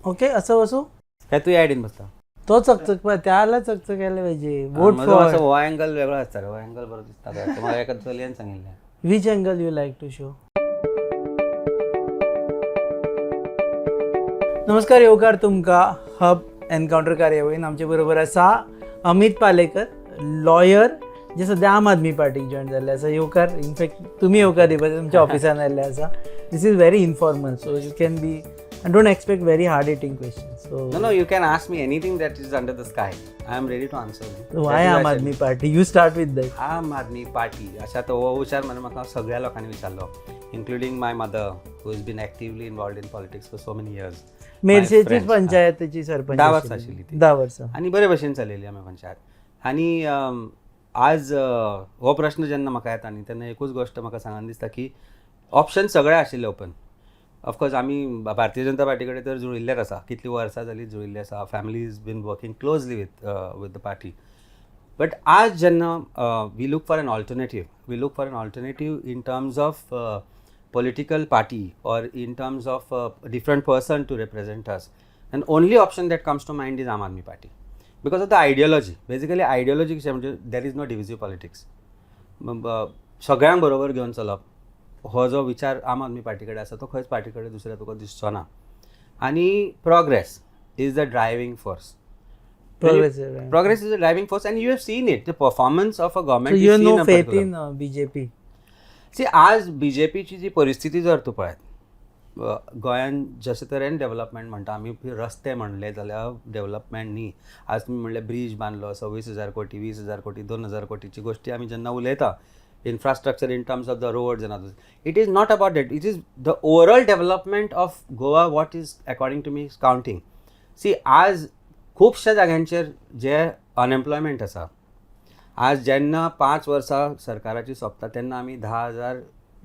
Okay असं बसू काय तू आयडीन बसता तो चकचक पाहिजे त्याला चकचकायला पाहिजे वोट माझं फॉर असं वा अँगल वेगळा असतं रे वा अँगल बरं दिसता काय तुम्हाला एका चलयान सांगितलं which angle you like to show. नमस्कार येवकार तुमका हब एनकाउंटर कार्यावळीन आमचे बरोबर आसा अमित पालेकर लॉयर जे सध्या आम आदमी पार्टीक जॉईन जाल्ले आसा. येवकार इनफॅक्ट तुमी येवकार दिवपाचे तुमच्या ऑफिसान आयल्ले आसा. This is very informal so you can be I don't expect very hard hitting questions. So No, you can ask me anything that is under the sky. I am ready to answer you. Why Aam Aadmi Party you start with that. Aam Aadmi party अशा तो हो विचार म्हाका सगळ्या लोकांनी विचारलो including my mother who is been actively involved in politics for so many years. मेरशेची पंचायतीची सरपंच 10 वर्सां आशिल्ली ती. 10 वर्सां आनी बरे भशेन चलयली आमी पंचायत. आनी आज हो प्रश्न जेन्ना म्हाका येता न्ही तेन्ना एकूच गोश्ट म्हाका सांगन दिसता की ऑप्शन सगळे आशिल्ले ओपन. ऑफकोर्स आमी भारतीय जनता पार्टी कडेन तर जुळिल्लेच आसा. कितलीं वर्सां जालीं जुळिल्ले आसा. Family is been working closely with the party. But आज जेन्ना we look for an alternative in terms of political party or in terms of a different person to represent us, and only option that comes to mind is Aam Aadmi Party because of the ideology. Basically ideology कशें म्हणजे there is no divisive politics. सगळ्यांक बरोबर घेवन चलप हो जो विचार आम आदमी पार्टी कडेन आसा तो खंयच पार्टी कडेन दुसऱ्या तुका दिसचो ना. आनी progress is the driving force. Progress is a driving force and you have seen it. The performance of a government. So you is have seen no in a faith particular. in BJP. See आज BJPची जी परिस्थिती जर तूं पळयत गोंयान जशे तरेन development म्हणटा आमी रस्ते म्हणले जाल्यार डेव्हलपमेंट न्ही. आज तुमी म्हणलें ब्रीज बांदलो 26,000 कोटी 20,000 कोटी 2,000 कोटीची गोश्टी आमी जेन्ना उलयता infrastructure in terms of the roads and others it is not about that. It is the overall development of Goa what is according to me counting. See आज खुबश्या जाग्यांचेर जे अनएम्प्लॉयमेंट आसा आज जेन्ना 5 वर्सां सरकाराची सोंपता तेन्ना आमी 10,000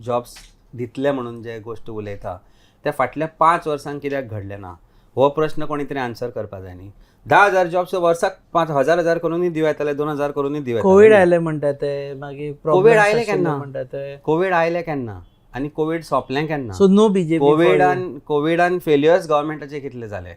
जॉब्स दितले म्हणून जे गोश्ट उलयता ते फाटल्या 5 वर्सांक कित्याक घडले ना हो प्रश्न कोणी तरी आन्सर करपाक जाय न्ही. 10,000 जॉब्स वर्साक 5,000 करूनय दिव येताले 2,000 करूनय दिव येताले. कोविड आयले म्हणटा ते मागीर कोविड आयले केन्ना म्हणटा ते कोविड आयले केन्ना आनी कोविड सोंपलें केन्ना. सो नो बीजेपी कोविडान फेल्युअर्स गव्हर्मेंटाचे कितले जाले.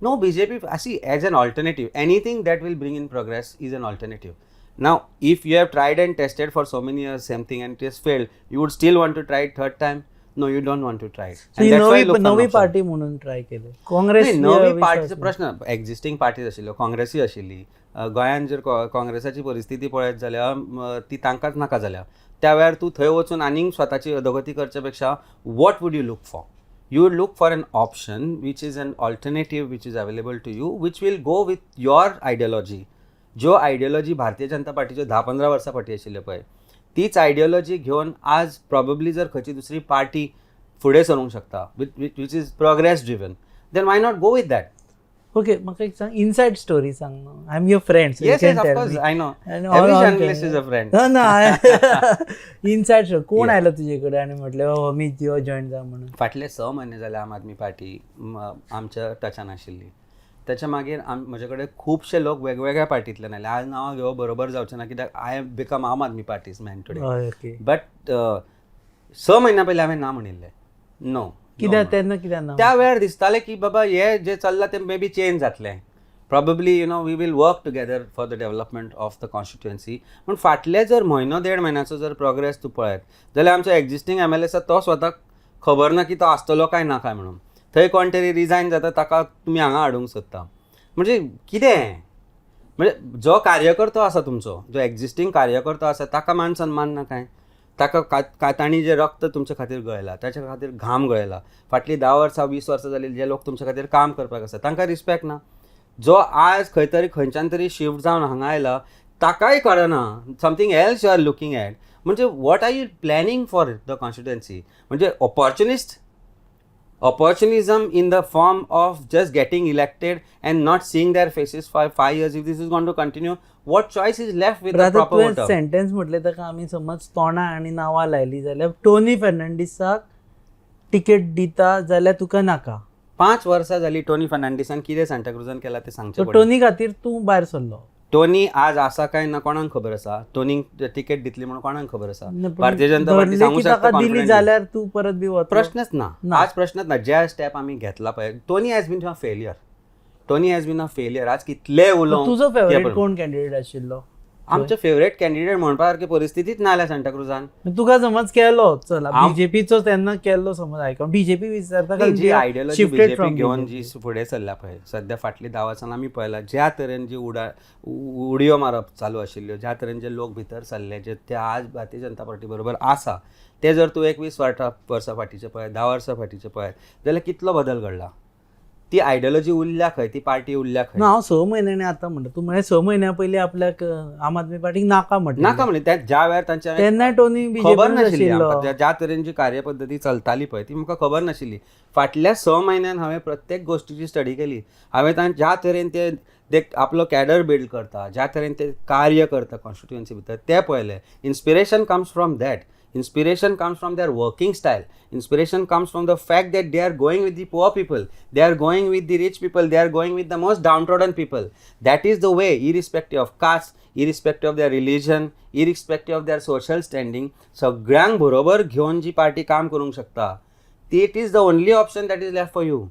नो बीजेपी अशी as an alternative anything that will bring in progress is an alternative. Now, if you have tried and tested for so many years same thing and it has failed, you would still want to try it third time? No, you don't want to try it. So And that's why you look for नवी option. Party म्हणून try केले. काँग्रेस नवी पार्टीचो प्रश्न existing parties आशिल्ल्यो काँग्रेसूय आशिल्ली. गोंयांत जर काँग्रेसाची परिस्थिती पळयत जाल्यार ती तांकांच नाका जाल्या. त्या वेळार तूं थंय वचून आनीक स्वताची अधोगती करच्या पेक्षा what would you look for. You would look for an option which is an alternative which is available to you which will go with your ideology. जो आयडियोलॉजी भारतीय जनता पार्टीच्यो 10-15 वर्सां फाटीं आशिल्ले पळय तीच आयडियोलॉजी घेवन आज प्रॉबेबली जर खंयची दुसरी पार्टी फुडें सरूंक शकता which is progress driven then why not go with that. Okay म्हाका एक सांग इनसायड स्टोरी सांग. I am your friend. Yes yes of course I know every journalist is a friend. Inside story कोण आयलो तुजे कडेन आनी म्हटलें अमित यो जॉईन जा म्हणून. फाटले 6 म्हयने जाले आम आदमी पार्टी आमच्या टचान आशिल्ली. त्याच्या मागीर म्हजे कडेन खुबशे लोक वेगवेगळ्या पार्टींतल्यान आयले. आज नांवां घेवप बरोबर जावचें ना कित्याक आय हॅव बिकम आम आदमी पार्टीज मॅन टुडे. बट 6 म्हयन्या पयलीं हांवें ना म्हणिल्लें. नो कित्याक तेन्ना कित्याक ना त्या वेळार दिसतालें की बाबा हे जे चल्लां तें मे बी चेंज जातलें. Probably we will work together for the development of the constituency. पूण फाटले जर म्हयनो 1.5 म्हयन्याचो जर प्रोग्रेस तूं पळयत जाल्यार आमचो एक्झिस्टींग MLA आसा तो स्वताक खबर ना की तो आसतलो काय ना काय म्हणून. थंय कोण तरी रिजायन जाता ताका तुमी हांगा हाडूंक सोदता. म्हणजे कितें म्हणजे जो कार्यकर्तो आसा तुमचो जो एक्झिस्टींग कार्यकर्तो आसा ताका मान सन्मान ना काय. ताका तांणी जे रक्त तुमचे खातीर गळयलां ताच्या खातीर घाम गळयला. फाटलीं 10 वर्सां 20 वर्सां जाली जे लोक तुमच्या खातीर काम करपाक आसा तांकां रिस्पेक्ट ना. जो आज खंय तरी खंयच्यान तरी शिफ्ट जावन हांगा आयला ताकाय कळना something else you are looking at. म्हणजे what are you planning for the constituency. म्हणजे opportunism in the form of just getting elected and not seeing their faces for 5 years. If this is going to continue, what choice is left with the proper voter? Sentence म्हटले ताका आमी समज तोंडां आनी नांवां लायली जाल्यार टोनी फर्नांडीसाक टिकेट दिता जाल्यार तुका नाका. 5 वर्सां जाली टोनी फर्नांडीसान कितें सांताक्रुजान केला ते सांगचें पडटा. टोनी खातीर तूं भायर सरलो. टोनी आज आसा काय ना कोणाक खबर आसा, टोनीक टिकेट दितली म्हणून कोणाक खबर आसा. पण भारतीय जनता पार्टी धरले सांगू की शकता ताका दिली confidently. जाल्यार तू परत बी वतलो. प्रश्नच ना ना. आज प्रश्नच ना. ज्या स्टेप आम्ही घेतला पळय, Tony has been a failure. Tony has been a failure. आज कितले उलोवंक तुजो ते फेवरेट पळय. कोण कॅन्डिडेट आशिल्लो? आमचे फेवरेट कॅन्डिडेट म्हणपा सारकी परिस्थितीच ना जाल्या सांताक्रुजान. तुका समज केलो चला हांव- बीजेपीचो तेन्ना केल्लो समज आयकॉन बीजेपी विचारता ती जी आयडियोलॉजी shifted बीजेपी from घेवन BJP. जी फुडें सरल्या पळय, सध्या फाटली 10 वर्सां आमी पळयला ज्या तरेन जी उडयो मारप चालू आशिल्ल्यो, ज्या तरेन जे लोक भितर सरले, जे ते आज भारतीय जनता पार्टी बरोबर आसा, ते जर तूं 21 वर्सां फाटीचे पळय, 10 वर्सां फाटीचे पळय, जाल्यार कितलो बदल घडला. ती आयडियोलॉजी उरल्या खंय, ती पार्टी उरल्या खंय. ना हांव 6 म्हयन्यांनी आतां म्हणटा तूं म्हळ्यार 6 म्हयन्या पयलीं आपल्याक आम आदमी पार्टीक नाका म्हटलें. नाका म्हणजे त्या ज्या वेळार तांच्या तेन्ना टोनी खबर बीजेपी नाशिल्ली आशिल्लो. आमकां. ज्या तरेन जी कार्यपद्दती चलताली पळय ती म्हाका खबर नाशिल्ली. फाटल्या 6 म्हयन्यान हांवें प्रत्येक गोश्टीची स्टडी केली. हांवें ज्या तरेन ते आपलो कॅडर बिल्ड करता, ज्या तरेन ते कार्य करता कॉन्स्टिट्युएन्सी भितर, ते पळयलें. Inspiration comes from that. Inspiration comes from their working style. Inspiration comes from the fact that they are going with the poor people. They are going with the rich people. They are going with the most downtrodden people. That is the way, irrespective of caste, irrespective of their religion, irrespective of their social standing, सगळ्यांक बरोबर घेवन जी party काम करूंक शकता, it is the only option that is left for you.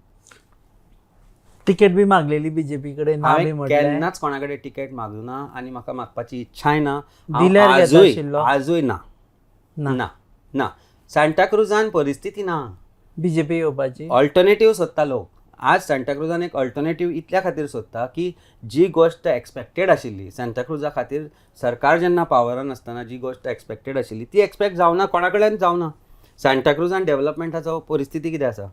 Ticket बी मागलेली BJP कडेन ना बी हांवें म्हटलें. केन्नाच कोणाकडे तिकेट मागूं ना आनी म्हाका मागपाची इच्छाय ना. दिल्यार घेता आशिल्लो. आजूय ना. ना ना ना सांताक्रुजान परिस्थिती ना. बीजेपी येवपाची ऑल्टरनेटिव्ह सोदता लोक. आज सांताक्रुजान एक ऑल्टरनेटिव्ह इतल्या खातीर सोदता की जी गोष्ट एक्सपेक्टेड आशिल्ली सांताक्रुजा खातीर, सरकार जेन्ना पावरान आसतना जी गोष्ट एक्सपेक्टेड आशिल्ली ती एक्सपेक्ट जावना, कोणा कडल्यान जावना. सांताक्रुजान डेव्हलपमेंटाचो परिस्थिती कितें आसा,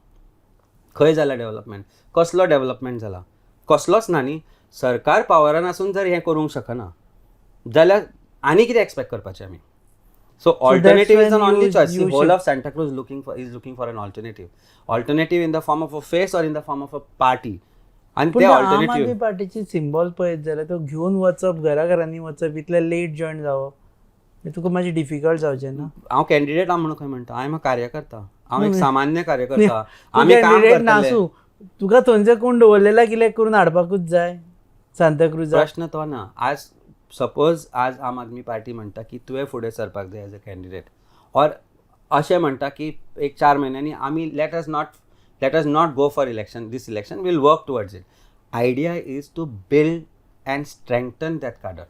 खंय जाला डेव्हलपमेंट, कसलो डेव्हलपमेंट जाला, कसलोच ना न्ही. सरकार पावरान आसून जर हें करूंक शकना जाल्यार आनी कितें एक्सपेक्ट करपाचें आमी. So alternative is when an only you- choice. The you whole should- of Santa Cruz is looking for an alternative. Alternative in the form of a face or in the form of a party. And पूण ते आम आदमी alternative. पार्टीची symbol पळयत जाल्यार तो घेवन वचप, घराघरांनी वचप, इतले लेट जॉईन जावप, हें तुका मातशें डिफिकल्ट जावचें ना? हांव कॅन्डिडेट हांव म्हणून खंय म्हणटा, हांव एक कार्यकर्ता, हांव एक नाही. सामान्य कार्यकर्ता. तूं आमी काम candidate करतले. नासूं, तुका थंयचे कोण दवरलेला कितें करून हाडपाकूच जाय सांताक्रुजा. प्रश्न तो ना. आज सपोज आज आम आदमी पार्टी म्हणटा की तुवें फुडें सरपाक जाय एज अ कॅन्डिडेट, और अशें म्हणटा की एक 4 म्हयन्यांनी आमी let us not go for election, this election will work towards it. Idea is to build and strengthen that cadre,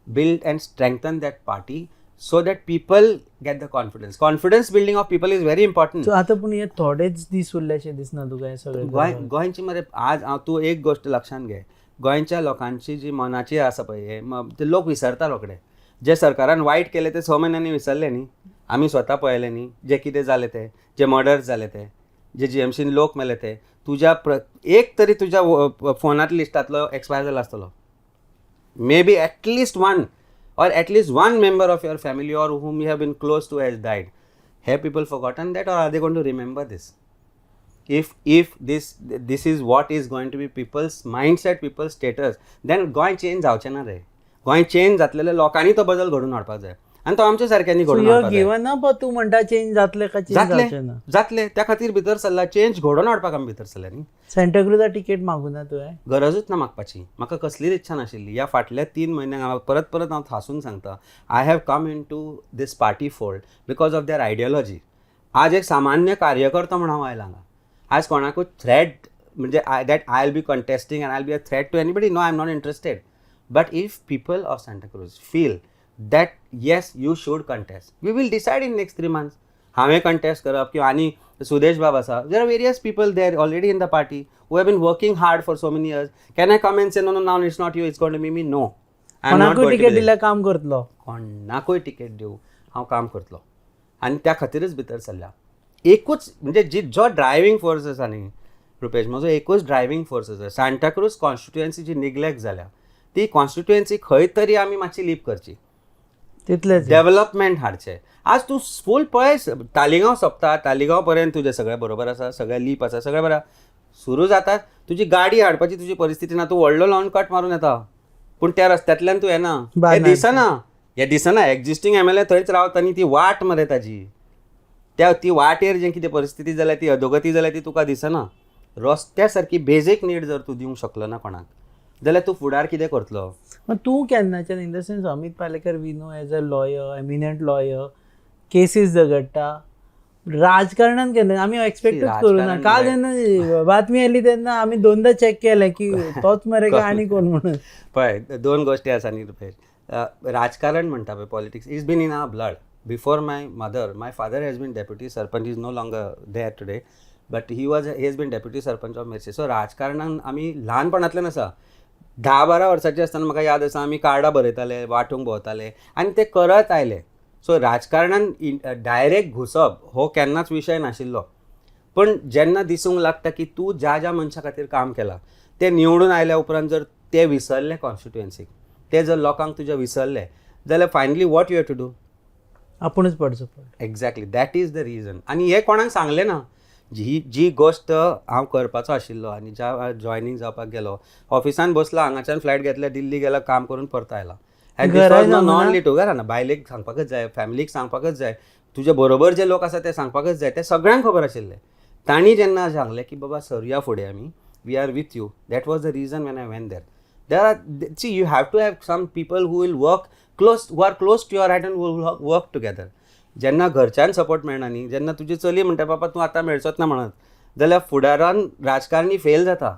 build and strengthen that party so that people get the confidence. Confidence building of people is very important. So आतां पूण हे थोडेच दीस उरल्याशें दिसना तुका हें सगळें करपाक? गोंयची मरे आज तूं एक गोश्ट लक्षात घे, गोंयच्या लोकांची जी मनाची आसा पळय ते लोक विसरता रोखडे. जे सरकारान वायट केले ते 6 म्हयन्यांनी विसरले न्ही. आमी स्वता पळयले न्ही जे कितें जालें ते, जे मर्डर्स जाले ते, जे GMCन लोक मेले ते. तुज्या एक तरी तुज्या फोनांतल्या लिस्टांतलो एक्सपायर जाला आसतलो. May be at least one or at least one member of your family or whom you have been close to has died. Have people forgotten that, or are they going to remember this? If this is what is going to be people's mindset, people's status, then Goa change जावचें ना रे. Goa change जातलेले लोकांनी तो बदल घडून हाडपाक जाय आनी तो आमच्या सारक्यांनी घडून हाडपाक जाय. गिवन अप तूं म्हणटा चेंज जातले काय चेंज जावचें ना? जातले त्या खातीर भितर सरला, चेंज घडोवन हाडपाक आमी भितर सरले न्ही. सांताक्रुजा तिकेट मागूं ना तुवें? गरजूच ना मागपाची. म्हाका कसलीच इच्छा नाशिल्ली. ह्या फाटल्या 3 म्हयन्यांक हांव परत हांव थासून सांगता, I have come in to this party fold because of their ideology. आज एक सामान्य कार्यकर्ता म्हणून हांव आयला हांगा. आज कोणाकूच थ्रेट म्हणजे that I will be contesting and I will be a threat to anybody, no I am not interested. But if people of Santa Cruz feel that yes you should contest, we will decide in next 3 months. हांवें contest करप किंवा आनी सुदेश बाब आसा, there are various people there already in the party who have been working hard for so many years. Can I come and say no no now it's not you, it's going to be me? No, I am not कोणाकूय going to ticket बी दिल्यार काम करतलो. कोणाकूय ticket दिवं हांव काम करतलो आनी त्या खातीरच भितर सरल्या. एकूच म्हणजे जो ड्रायव्हींग फोर्स आसा न्ही रुपेश, म्हजो एकूच ड्रायव्हींग फोर्स आसा. सांता क्रूज कॉन्स्टिट्युएन्सी जी निग्लेक्ट जाल्या ती कॉन्स्टिट्युएन्सी खंय तरी आमी मातशी लीप करची, तितलेंच. डेव्हलपमेंट हाडचें. आज तूं फूल पळय, तालिगांव सोंपता, तालिगांव पर्यंत तुजें सगळें बरोबर आसा, सगळें लीप आसा, सगळें बरें सुरू जाता. तुजी गाडी हाडपाची तुजी परिस्थिती ना, तूं व्हडलो लावन कट मारून येता, पूण त्या रस्त्यांतल्यान तूं येना. हें दिसना एक्झिस्टींग MLA थंयच रावता आनी ती वाट मरे ताजी, ती वाटेर जें कितें परिस्थिती जाल्या, ती अधोगती जाल्या ती तुका दिसना. रस्त्या सारकी बेजीक नीड जर तूं दिवंक शकलो ना कोणाक, जाल्यार तूं फुडार कितें करतलो? मग तू केन्नाच्यान in the sense Amit Palekar we know as a lawyer eminent lawyer cases झगडटा राजकारणान केन्ना आमी एक्सपेक्टच करू ना. राजकारण काल नाही. जेन्ना बातमी आयली तेन्ना आमी दोनदा चॅक केलें की तोच मरे काय आनी कोण म्हणून. पळय दोन गोश्टी आसा न्ही रुपेश. राजकारण म्हणटा पळय politics is been in our blood. Before my mother my father has been deputy sarpanch is no longer there today but he has been deputy sarpanch of Merces. So राजकारणान आमी ल्हानपणांतल्यान आसा. 10-12 वर्साचे आसतना म्हाका याद आसा आमी कार्डां बरयताले वांटूंक भोंवताले आनी ते करत आयले. सो राजकारणान डायरेक्ट घुसप हो केन्नाच विशय नाशिल्लो. पण जेन्ना दिसूंक लागता की तूं ज्या ज्या मनशा खातीर काम केलां ते निवडून आयल्या उपरांत जर ते विसरले कॉन्स्टिट्युएन्सीक ते जर लोकांक तुजे विसरले जाल्यार finally what you have to do. आपुणूच पडचो पड. Exactly that is the reason. आनी हे कोणाक सांगलें ना. जी गोश्ट हांव करपाचो आशिल्लो आनी ज्या जॉयनींग जावपाक गेलो ऑफिसान बसला हांगाच्यान फ्लायट घेतल्या दिल्ली गेला काम करून परत आयला. नॉन ओनली टू घरा ना बायलेक सांगपाकच जाय फॅमिलीक सांगपाकच जाय तुजे बरोबर जे लोक आसा ते सांगपाकच जाय ते सगळ्यांक खबर आशिल्लें. तांणी जेन्ना सांगलें की बाबा सरुया फुडें आमी we are with you that was the reason when I went there are see you have to have some people who will work close who are close to your heart and will work together. जेन्ना घरच्यान support मेळना न्ही जेन्ना तुजी चली म्हणटा बाबा तूं आतां मेळचोच ना म्हणत जाल्यार फुडारान राजकारणी फेल जाता.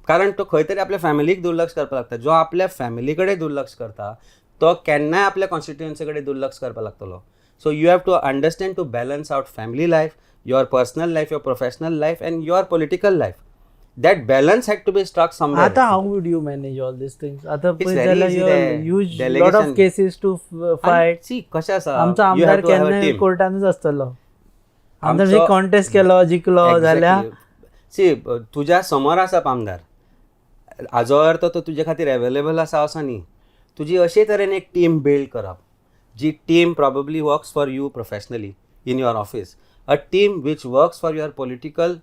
कारण तो खंय तरी आपल्या फॅमिलीक दुर्लक्ष करपाक लागता. जो आपल्या फॅमिली कडेन दुर्लक्ष करता तो केन्नाय आपल्या कॉन्स्टिट्युएन्सी कडेन दुर्लक्ष करपाक लागतलो. So you have to understand to balance out family life your personal life your professional life and your political life. That balance had to be struck somewhere. आता how would you manage all this things. आता It's very easy there. Huge Delegation. Lot of cases to fight. सी कशें आसा आमचो you आमदार have to have a केन्नाय team. कोर्टानूच आसतलो. आमदार आमचो- कॉन्टेस्ट केलो जिखलो जाल्यार सी तुज्या समोर आसा आमदार हाजो अर्थ तो तुजे खातीर अवेलेबल आसा असो न्ही. तुजी अशे तरेन एक टीम बिल्ड करप जी team probably works for you professionally in your office. A team which works for your political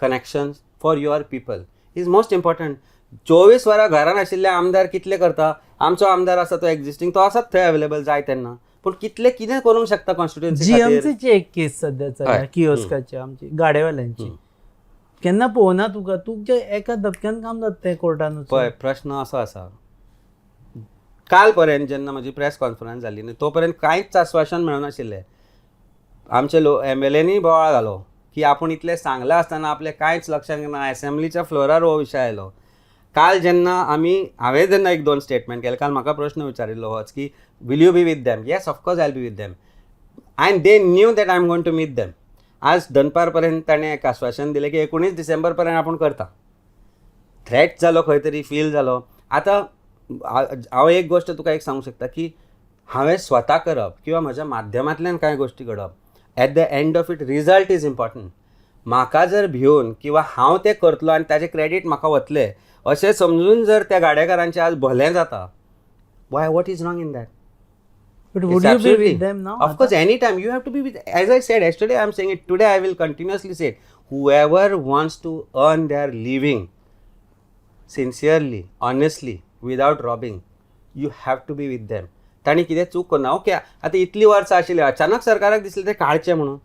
connections for your people is most important. 24 वरां घरान आशिल्ले आमदार कितले करता. आमचो आमदार आसा तो एक्झिस्टींग तो आसात थंय अवेलेबल जाय तेन्ना पूण कितें करूंक शकता कॉन्स्टिट्युएन्सी खातीर. जीएमसीची एक केस सध्या चल्ल्या किओस्काची आमची गाडेवाल्यांची. केन्ना पळोवना तुका तुमच्या एका धपक्यान काम जाता तें कोर्टानूच. पळय प्रश्न असो आसा काल पर्यंत जेन्ना म्हजी प्रेस कॉन्फरन्स जाली न्ही तो पर्यंत कांयच आश्वासन मेळनाशिल्लें. आमचे MLAनी बोवाळ घालो की आपूण इतलें सांगलां आसतना आपलें कांयच लक्षात येना. असेंब्लीच्या फ्लोरार हो विशय आयलो. काल जेन्ना हांवें जेन्ना 1-2 स्टेटमेंट केले काल म्हाका प्रश्न विचारिल्लो होच की will you be with them. Yes of course I will be with them and they knew that I am going to meet them. आज दनपार पर्यंत ताणें एक आश्वासन दिलें की 19 डिसेंबर पर्यंत आपूण करता. थ्रेट जालो खंय तरी फील जालो. आतां हांव एक गोश्ट तुका एक सांगूंक शकता की हांवें स्वता करप किंवा म्हज्या माध्यमांतल्यान कांय गोश्टी घडप at the end of it result is important. म्हाका जर भिवन किंवा हांव तें करतलो आनी ताजें क्रेडीट म्हाका वतलें अशें समजून जर त्या गाडेकारांचें आज भलें जाता Y what is wrong in that. But would you be with them now? Of course, anytime you have to be with. As I said yesterday, I am saying it today. I will continuously say it. Whoever wants to earn their living sincerely, honestly, without robbing, you have to be with them. ताणी कितें चूक करना. Okay आतां इतलीं वर्सां आशिल्ली अचानक सरकाराक दिसलें तें काडचें म्हणून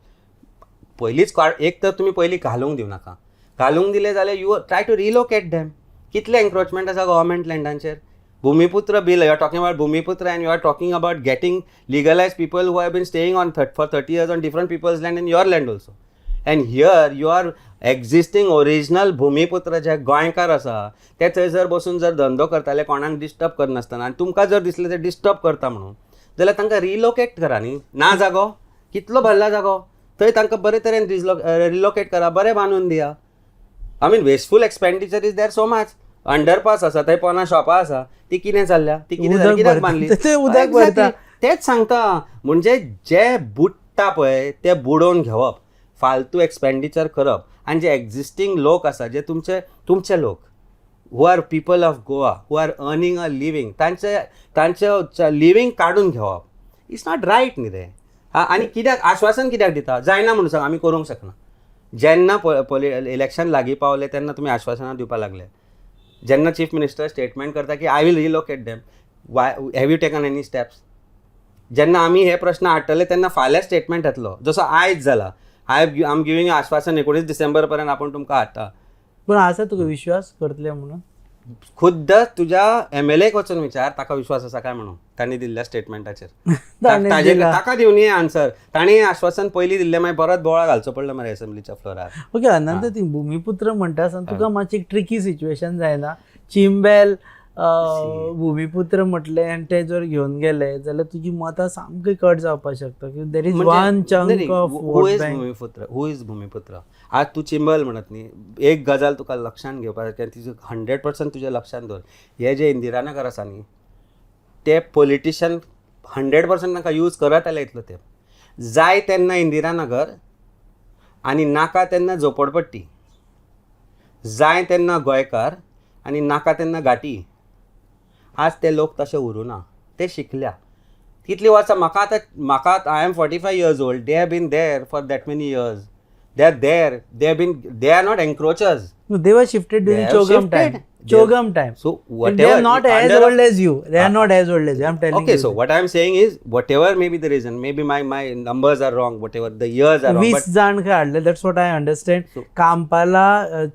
पयलींच एक तर तुमी पयलीं घालूंक दिवं नाका. घालूंक दिलें जाल्यार you try to relocate them. कितले एन्क्रोचमेंट आसा गव्हर्मेंट लँडांचेर. Bhumiputra bill, you are talking about Bhumiputra and you are talking about getting legalized people who have been staying on for 30 years on different people's land in your land also. And here you are existing original Bhumiputra जे गोंयकार आसा ते थंय जर बसून जर धंदो करताले कोणाक डिस्टर्ब करनासतना आनी तुमकां जर दिसलें ते डिस्टर्ब करता म्हणून जाल्यार तांकां रिलोकेट करा न्ही. ना जागो कितलो भरला जागो थंय तांकां बरे तरेन रिलोकेट करा बरें बांदून दिया. I mean wasteful expenditure is there so much. Underpass आसा थंय पोना शॉपां आसा ती कितें जाल्ल्या ती कित्याक बांदली तेच सांगता. म्हणजे जे बुडटा पळय ते बुडोवन घेवप फालतू एक्सपेंडिचर करप आनी जे एक्झिस्टींग लोक आसा जे तुमचे लोक who are people of Goa who are earning a living तांचे लिवींग काडून घेवप इट्स नॉट रायट न्ही रे. आनी कित्याक आश्वासन कित्याक दिता जायना म्हणून सांग आमी करूंक शकना. जेन्ना इलेक्शन लागीं पावलें तेन्ना तुमी आश्वासनां दिवपाक लागले. जेन्ना चीफ मिनिस्टर स्टेटमेंट करता की I will relocate them Y have you taken any steps. जेन्ना आमी हे प्रश्न हाडटले तेन्ना फाल्यां स्टेटमेंट येतलो जसो आयज जाला. आय एम गिवींग आश्वासन 19 डिसेंबर पर्यंत आपूण तुमकां हाडटा. पूण आसा तुका विश्वास करतले म्हणून खुद्द तुझ्या MLA वचून विचार, ताका विश्वास आसा काय म्हणून तांणी दिल्ल्या स्टेटमेंटाचेर. ताका दिवन ये आन्सर. ताणें आश्वासन पयलीं दिल्लें, मागीर परत बोळा घालचो पडलो मरे असेंब्लीच्या फ्लोरार. ओके, अनंत ती भुमिपुत्र म्हणटा आसतना तुका मातशी एक ट्रिकी सिच्युएशन जायना? चिंबेल भुमिपुत्र म्हटले आनी ते जर घेवन गेले जाल्यार तुजी मतां सामकी कट जावपाक शकता. There is one chunk of who is bhumiputra. आज तूं चिंबल म्हणत न्ही, एक गजाल तुका लक्षांत घेवपाक जाय, तिजो 100% तुज्या लक्षांत दवर. हे जे इंदिरानगर आसा न्ही, ते पॉलिटिशियन 100% ताका यूज करत आले इतलो ते. जाय तेन्ना इंदिरानगर आनी नाका तेन्ना झोपडपट्टी, जाय तेन्ना गोंयकार आनी नाका तेन्ना घाटी. आज ते लोक तशे उरूना, ते शिकल्या. कितली वर्सां म्हाका I am 45 years old. They have been there for that many years. They are there. They are not encroachers. No, they were shifted during Chogam time. Chogam time. So They whatever. are not as old as you. They are not as old as you. I'm telling you. Okay, so what I am saying is, whatever may be the reason, maybe my numbers are wrong, whatever the years are wrong. 20 जाण काढले, that's what I understand. Kampala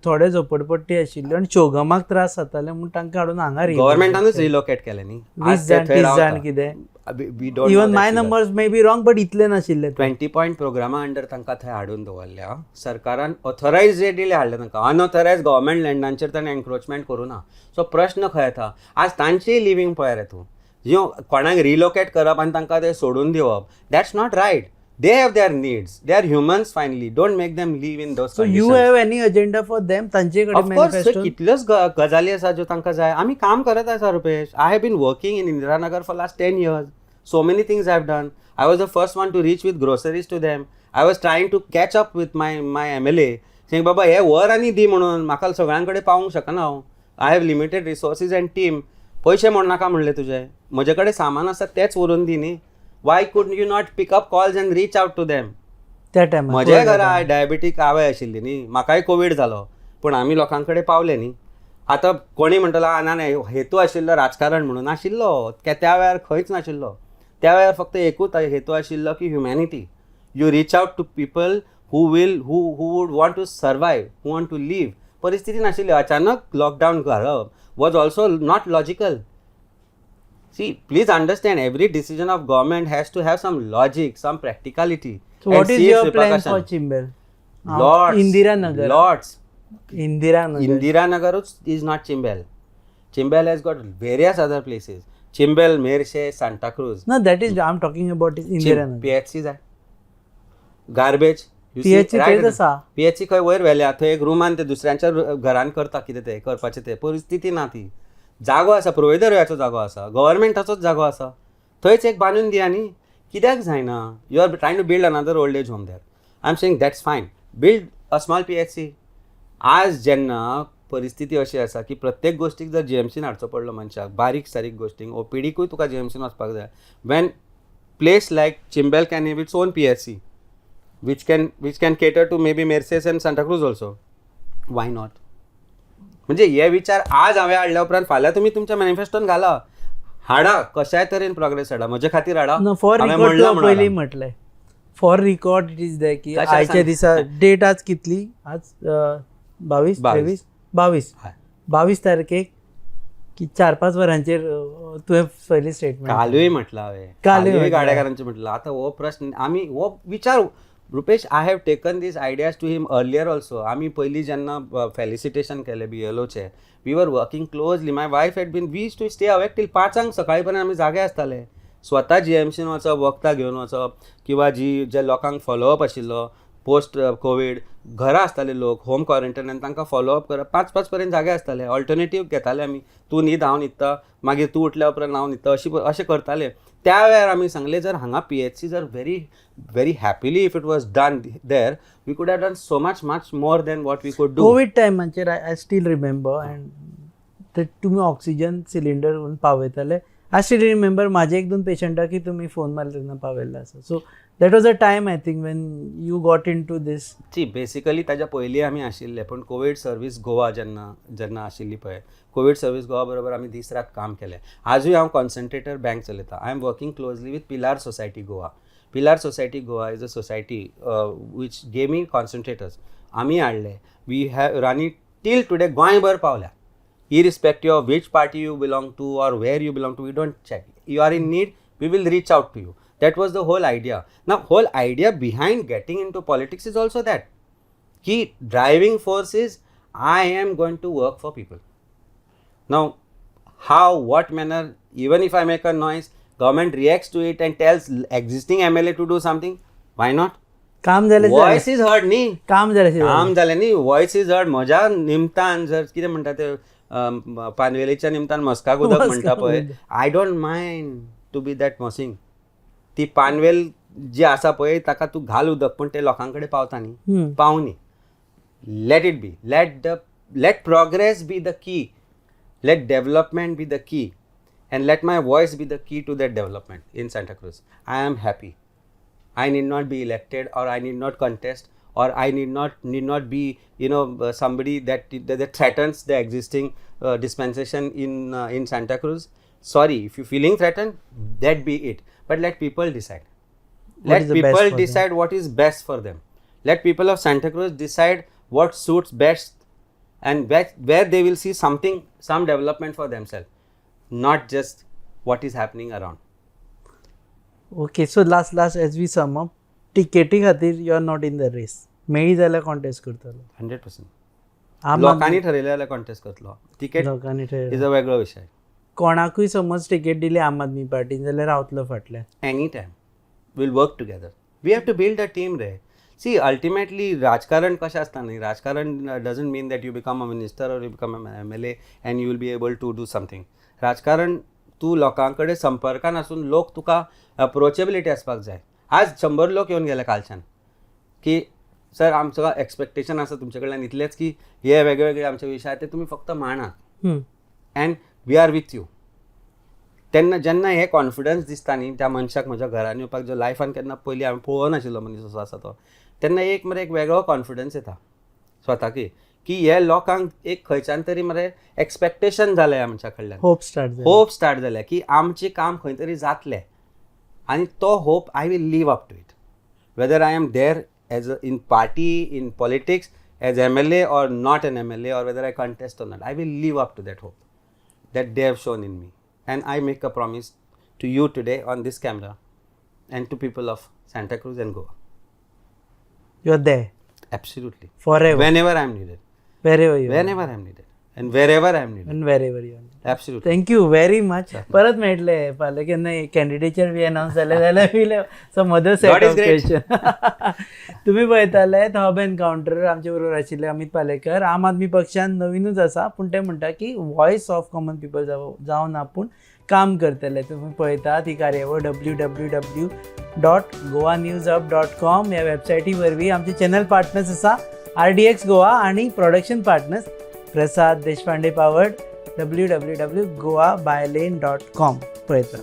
थोडे झोपडपट्टी आशिल्ल्यो आनी चोगमाक त्रास जाताले म्हणून तांकां हाडून हांगा गव्हर्मेंटानूच रिलोकेट केले न्ही. 20 जाण 30 जाण कितें. Even my numbers may be wrong, but इतले नाशिल्ले. 20 point प्रोग्रामा अंडर तांकां थंय हाडून दवरल्या. सरकारान ऑथरायझेडली हाडले तांकां. अनऑथरायज गव्हर्मेंट लँडांचेर ताणें एन्क्रोचमेंट करूं ना. सो प्रश्न खंय येता, आज तांचेय लिव्हिंग पळय रे तूं. ज्यो कोणाक रिलोकेट करप आनी तांकां ते सोडून दिवप, that's not right. They have their needs. They are humans finally. Don't make them live in those conditions. So you have any agenda for them? तांचे कडेन manifesto? Of course, कितल्योच गजाली आसा ज्यो तांकां जाय. आमी काम करत आसा Rupesh. I have been working in Indiranagar for last 10 years. So many things I have done. I was the first one to reach with groceries to them. I was trying to catch up with my MLA. saying बाबा हे वर आनी दी म्हणून म्हाका सगळ्यां कडेन पावूंक शकना हांव. I have limited resources and team. पयशे म्हण नाका म्हणले तुजे. म्हजे कडेन सामान आसा तेच व्हरून दी न्ही. Why could you not pick up calls and reach out to them? त्या टायमार म्हज्या घरा डायबिटीक आवय आशिल्ली न्ही, म्हाकाय कोवीड जालो, पूण आमी लोकां कडेन पावले न्ही. आतां कोणी म्हणटलो ना हेतू आशिल्लो राजकारण म्हणून. नाशिल्लो. त्या वेळार खंयच नाशिल्लो. त्या वेळार फक्त एकूच हेतू आशिल्लो की humanity. You reach out to people who would want to survive, who want to live. परिस्थिती नाशिल्ली. अचानक लॉकडावन घालप was also not logical. See, please understand, every decision of government has to have some logic, some practicality. So what is your plan for Chimbel? Lots. Indiranagar. Lots. Indiranagar. Indiranagar is not Chimbel. Chimbel has got various other places. Chimbel, Mershe, Santa Cruz. No, that is, I'm talking about Indiranagar. PHCs आहे. Garbage. PHC तेच आसा. PHC खंय वयर व्हेल्या, थंय एक रूमान ते दुसऱ्यांच्या घरान करता कितें ते करपाचें ते. परिस्थिती ना ती. जागो आसा, प्रोव्हायडराचो जागो आसा, गव्हर्मेंटाचोच जागो आसा, थंयच एक बांदून दिया न्ही. कित्याक जायना? You are trying to build another old age home there. I am saying that's fine. Build a small PHC. आज जेन्ना परिस्थिती अशी आसा की प्रत्येक गोष्टीक जर GMCन हाडचो पडलो मनशाक, बारीक सारीक गोष्टींक, OPDकूय तुका GMCन वचपाक जाय. When place like Chimbel can have its own PHC which can cater to maybe Mercedes and Santa Cruz also. Why not? म्हणजे हे विचार आज हांवें हाडल्या उपरांत फाल्यां तुमी तुमच्या मॅनिफेस्टोन घाला, हाडा, कशाय तरेन प्रोग्रेस हाडा, म्हजे खातीर हाडा. फॉर रिकॉर्ड पयलीं म्हटलें, for record it is that की आयच्या दिसा डेट आज कितली? आज 22 तारखेक की 4-5 वरांचेर तुवें पयली स्टेटमेंट कालूय म्हटलं हांवें, कालूय गाडेकारांचें म्हटलं. आतां हो प्रश्न आमी हो विचार Rupesh, I have taken these ideas to him earlier also. आमी पयलीं जेन्ना फेलिसिटेशन केलें BLOचें, we were working closely. My wife had been, we used to stay awake till 5 सकाळी पर्यंत आमी जागे आसताले. स्वता GMCन वचप, वखदां घेवन वचप, किंवा जे लोकांक फॉलोअप आशिल्लो पोस्ट कोवीड, घरा आसताले लोक होम क्वॉरंटायनान, तांकां फॉलोअप करप, 5 पर्यंत जागे आसताले. ऑल्टरनेटीव घेताले आमी. तूं न्हीद, हांव न्हिदता, मागीर तूं उठल्या उपरांत हांव न्हिदता, अशें करताले. त्या वेळार आमी सांगलें जर हांगा PHC जर very happily if it was done there, we could have done so much more than what we could do. Covid टायमाचेर आय स्टील रिमेंबर, एंड ते तुमी ऑक्सिजन सिलिंडर व्हरून पावयताले. आय स्टील रिमेंबर म्हाजे 1-2 पेशंटाक की तुमी फोन मारले तेन्ना पावयल्लो आसा. So that was a time I think when you got in to this. See, basically ताच्या पयलीं आमी आशिल्ले, पूण कोवीड सर्वीस गोवा जेन्ना आशिल्ली पळय, कोवीड सर्वीस गोवा बरोबर आमी दीस रात काम केलें. आजूय हांव कॉन्सन्ट्रेटर बँक चलयता. I am working closely with Pilar society Goa. Pilar society Goa is a society which gave me concentrators. आमी हाडले. वी हॅव रानी टील टुडे गोंयभर पावल्या. irrespective of which party you belong to or where you belong to, we don't check. You are in need, we will reach out to you. That was the whole idea. Now whole idea behind getting into politics is also that key driving force is I am going to work for people. Now how, what manner, even if I make a noise, government reacts to it and tells existing MLA to do something, why not? काम झालं Voice is heard न्ही, काम झालं काम जालें न्ही, voice is heard. म्हज्या निमतान जर कितें म्हणटा ते पानवेलीच्या निमतान मस्काक उदक म्हणटा पळय, I don't mind to be that messing. ती पानवेल जी आसा पळय ताका तूं घाल उदक, पूण ते लोकां कडेन पावता न्ही, पावनी. Let it be, let progress be the key, let development be the key, and let my voice be the key to that development in Santa Cruz. I am happy. I need not be elected, or I need not contest, or I need not be somebody that threatens the existing dispensation in Santa Cruz. Sorry, if you feeling threatened, that be it. But let people decide. Let people decide what is best for them. Let people of Santa Cruz decide what suits best, and where they will see some development for themselves, not just what is happening around. Okay, so last as we sum up, टिकेटी खातीर you are not in the race. मेळी जाल्यार contest करतलो 100%. आम लोकांनी ठरयलें जाल्यार contest करतलो. Ticket लोकांनी इज अ वेगळो विशय. कोणाकूय समज टिकेट दिली आम आदमी पार्टीन जाल्यार रावतलो फाटल्यान. Any time will work together. We have to build a team रे. सी अल्टिमेटली राजकारण कशें आसता न्ही, राजकारण doesn't mean that you become a minister or you become a MLA and you will be able to do something. राजकारण तूं लोकां कडेन संपर्कान आसून लोक तुका अप्रोचेबिलिटी आसपाक जाय. आज 100 लोक येवन गेले कालच्यान की सर आमचो एक्सपेक्टेशन आसा तुमचे कडल्यान इतलेंच की हे वेगळे आमचे विशय ते तुमी फक्त मांडात and we are with you. तेन्ना जेन्ना हे कॉन्फिडन्स दिसता न्ही त्या मनशाक, म्हज्या घरान येवपाक, जो लायफान केन्ना पयलीं हांवें पळोवनाशिल्लो मनीस असो आसा तो, तेन्ना एक वेगळो कॉन्फिडन्स येता स्वताकी की हे लोकांक एक खंयच्यान तरी मरे एक्सपेक्टेशन जालें आमच्या कडल्यान, होप स्टार्ट जालें की आमचें काम खंय तरी जातलें. आनी तो hope I will live up to it, whether I am there as in party, in politics, as MLA or not an MLA, or whether I contest or not, I will live up to that hope that they have shown in me. And I make a promise to you today on this camera and to people of Santa Cruz and Goa. You are there Absolutely. forever, Whenever I am needed. wherever you are. Whenever I am needed. And wherever I am needed. and wherever you are. Absolutely. Thank you very much. परत मेळटले फाल्यां केन्ना candidature be announced जाले जाल्यार will some other set God is of great. Question. तुमी पळयताले hub encounter, आमचे बरोबर आशिल्ले अमित पालेकर. आम आदमी पक्षान नवीनूच आसा, पूण ते म्हणटा की वॉयस ऑफ कॉमन पीपल जावन आपूण काम करतले. तुमी पळयतात ही कार्यावळ www.goanewshub.com ह्या वेबसायटी वरवीं. आमचे चॅनल पार्टनर्स आसा RDX गोवा आनी प्रोडक्शन पार्टनर्स प्रसाद देशपांडे पावड www.goabyLane.com. पळयता.